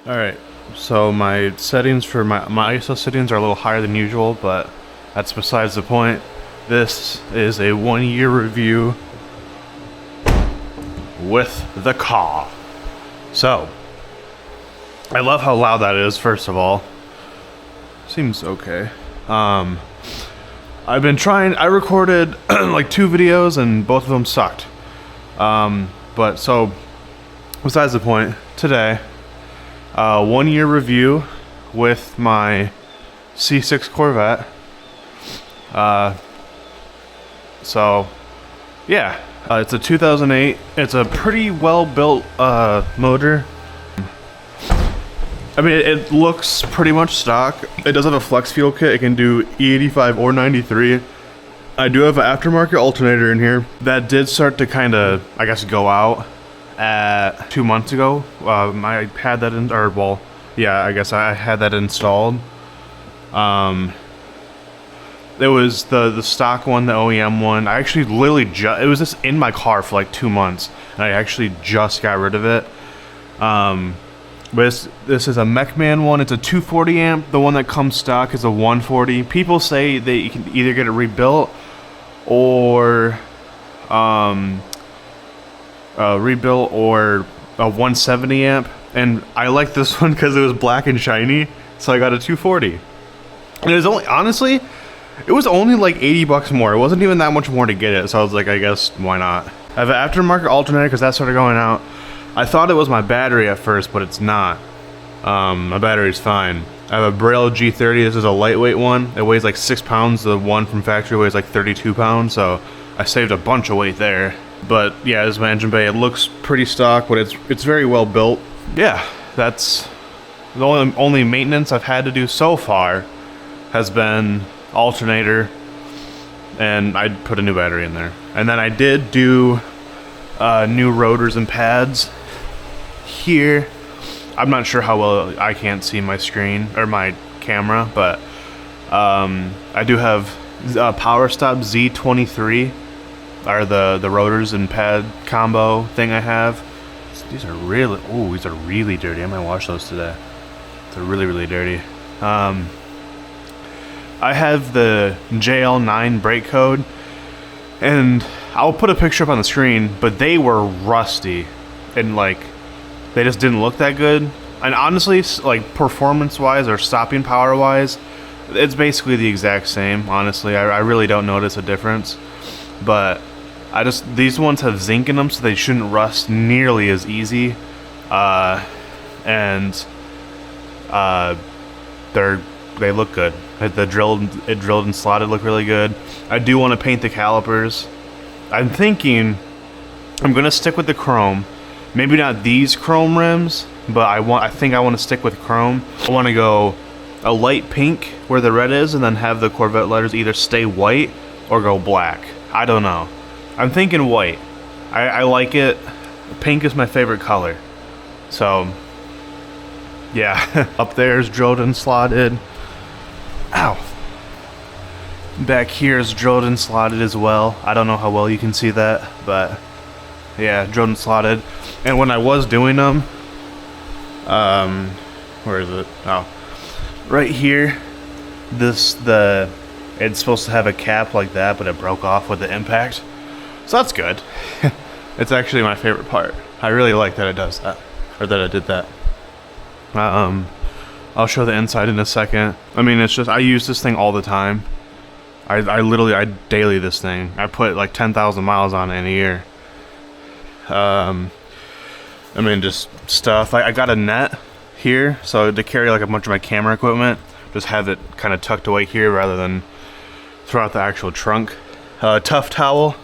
Alright, so my settings for my ISO settings are a little higher than usual, but that's besides the point. This is a 1 year review with the car. So, I love how loud that is, first of all. Seems okay. I've been trying, I recorded like 2 videos and both of them sucked. But so, besides the point, today, 1 year review with my C6 Corvette. So, yeah, it's a 2008. It's a pretty well built motor. I mean, it looks pretty much stock. It does have a flex fuel kit. It can do E85 or 93. I do have an aftermarket alternator in here that did start to kind of, I guess, go out at 2 months ago. I had that in, or well, yeah, I guess I had that installed. It was the stock one, the OEM one. I actually literally it was just in my car for like 2 months, and I actually just got rid of it. But this is a Mechman one. It's a 240 amp. The one that comes stock is a 140. People say that you can either get it rebuilt or rebuilt or a 170 amp. And I like this one because it was black and shiny, so I got a 240. And it was only, honestly, it was only like 80 bucks more. It wasn't even that much more to get it, so I was like, I guess why not? I have an aftermarket alternator because that started going out. I thought it was my battery at first, but it's not. My battery's fine. I have a Braille G30. This is a lightweight one. It weighs like 6 pounds. The one from factory weighs like 32 pounds, so I saved a bunch of weight there. But yeah, this is my engine bay. It looks pretty stock, but it's very well built. Yeah, that's the only maintenance I've had to do so far has been alternator, and I put a new battery in there. And then I did do new rotors and pads here. I'm not sure how well, I can't see my screen or my camera, but I do have Power Stop Z23 are the rotors and pad combo thing I have. These are really dirty. I might wash those today. They're really dirty. I have the JL9 brake code, and I'll put a picture up on the screen, but they were rusty and like they just didn't look that good. And honestly, like performance-wise or stopping power-wise, it's basically the exact same. Honestly, I really don't notice a difference. But these ones have zinc in them, so they shouldn't rust nearly as easy. They look good. It drilled and slotted look really good. I do want to paint the calipers. I'm thinking I'm gonna stick with the chrome. Maybe not these chrome rims, but I think I want to stick with chrome. I want to go a light pink where the red is, and then have the Corvette letters either stay white or go black. I don't know. I'm thinking white. I like it. Pink is my favorite color. So yeah, up there is drilled and slotted. Ow. Back here is drilled and slotted as well. I don't know how well you can see that, but yeah, drilled and slotted. And when I was doing them, where is it? Oh, right here. It's supposed to have a cap like that, but it broke off with the impact. So that's good. It's actually my favorite part. I really like that it does that, or that it did that. I'll show the inside in a second. I mean, it's just, I use this thing all the time. I daily this thing. I put like 10,000 miles on it in a year. I mean, just stuff. I got a net here, so to carry like a bunch of my camera equipment, just have it kind of tucked away here rather than throw out the actual trunk. Tough towel.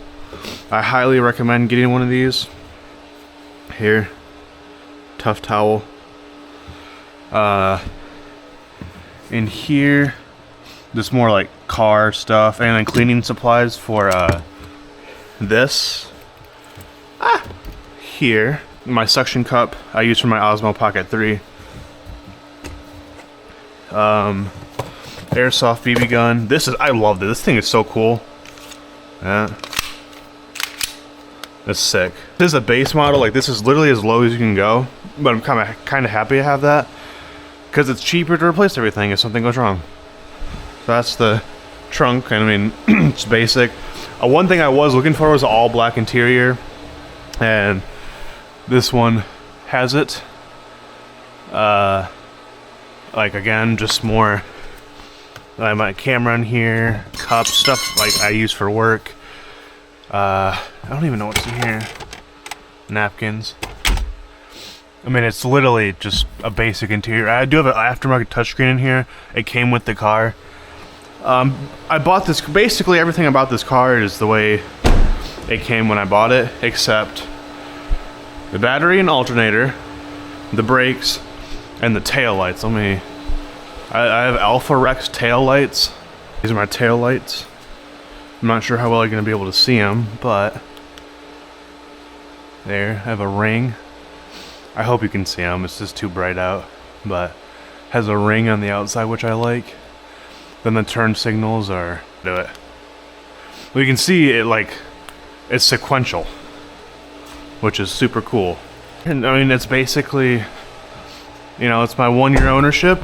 I highly recommend getting one of these. Here, tough towel. In here, just more like car stuff, and then cleaning supplies for this. Here, my suction cup I use for my Osmo Pocket 3. Airsoft BB gun. I love this. This thing is so cool. Yeah. That's sick. This is a base model. Like, this is literally as low as you can go. But I'm kind of happy to have that, because it's cheaper to replace everything if something goes wrong. So that's the trunk. I mean, it's basic. One thing I was looking for was an all black interior, and this one has it. Like, again, just more. I have my camera in here, cups, stuff like I use for work. I don't even know what's in here. Napkins. I mean, it's literally just a basic interior. I do have an aftermarket touchscreen in here. It came with the car. I bought this, basically everything about this car is the way it came when I bought it, except the battery and alternator, the brakes, and the tail lights. I have Alpha Rex tail lights. These are my tail lights. I'm not sure how well you're gonna be able to see them, but there, I have a ring. I hope you can see them, it's just too bright out, but has a ring on the outside, which I like. Then the turn signals are, do it. Well, you can see it, like, it's sequential, which is super cool. And I mean, it's basically, you know, it's my 1 year ownership.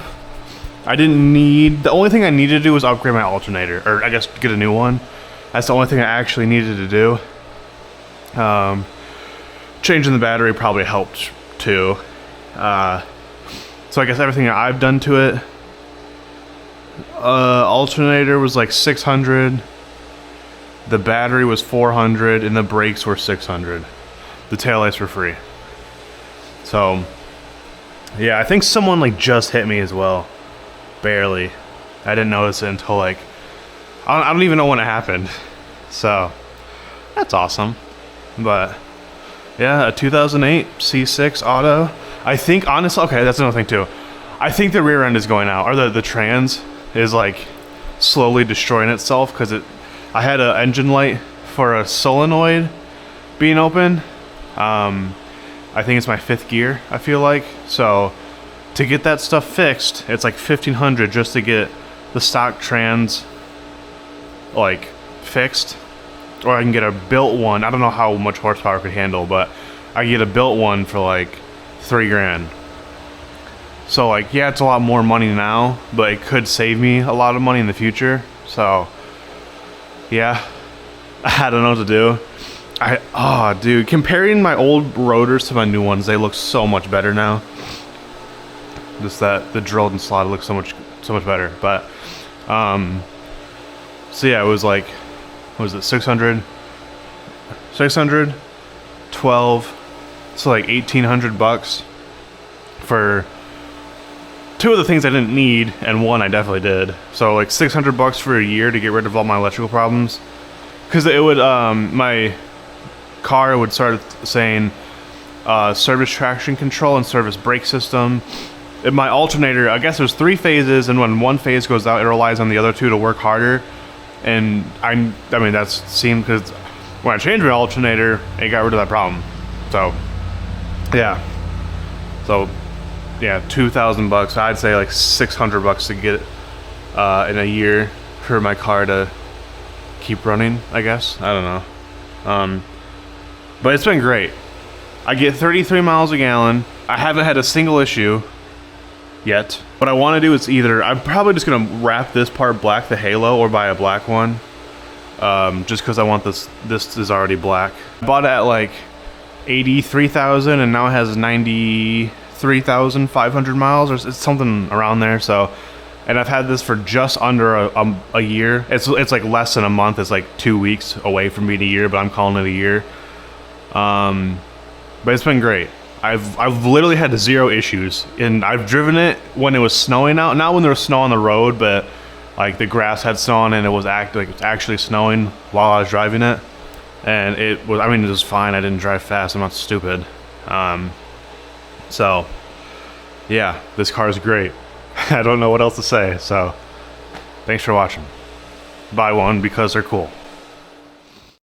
The only thing I needed to do was upgrade my alternator, or I guess get a new one. That's the only thing I actually needed to do. Changing the battery probably helped too. So I guess everything I've done to it. Alternator was like 600. The battery was 400, and the brakes were 600. The taillights were free. So yeah, I think someone like just hit me as well. Barely. I didn't notice it until like, I don't even know when it happened. So that's awesome. But yeah, a 2008 C6 auto. I think, honestly, okay, that's another thing too. I think the rear end is going out, or the trans is like slowly destroying itself, because I had an engine light for a solenoid being open. I think it's my 5th gear, I feel like. So to get that stuff fixed, it's like $1,500 just to get the stock trans like fixed, or I can get a built one. I don't know how much horsepower it could handle, but I can get a built one for like $3 grand. So like, yeah, it's a lot more money now, but it could save me a lot of money in the future. So yeah, I don't know what to do. Oh dude, comparing my old rotors to my new ones, they look so much better now. Just that the drilled and slotted looks so much better. But so yeah, it was like, what was it, 600, 12, so like 1,800 bucks for 2 of the things I didn't need, and 1 I definitely did. So like 600 bucks for a year to get rid of all my electrical problems, because it would my car would start saying service traction control and service brake system. In my alternator, I guess there's 3 phases, and when one phase goes out, it relies on the other 2 to work harder. And I mean, that seemed, because when I changed my alternator, it got rid of that problem. So yeah, yeah, 2,000 bucks. I'd say like 600 bucks to get in a year for my car to keep running, I guess. I don't know. But it's been great. I get 33 miles a gallon. I haven't had a single issue yet. What I want to do is either, I'm probably just going to wrap this part black, the halo, or buy a black one. Just because I want this is already black. I bought it at like 83,000, and now it has 93,500 miles, or it's something around there. So, and I've had this for just under a year. It's like less than a month. It's like 2 weeks away from being a year, but I'm calling it a year. But it's been great. I've literally had 0 issues, and I've driven it when it was snowing out. Not when there was snow on the road, but like the grass had snow on it, and it was actually snowing while I was driving it. And it was, I mean, it was fine. I didn't drive fast. I'm not stupid. So yeah, this car is great. I don't know what else to say. So thanks for watching. Buy one because they're cool.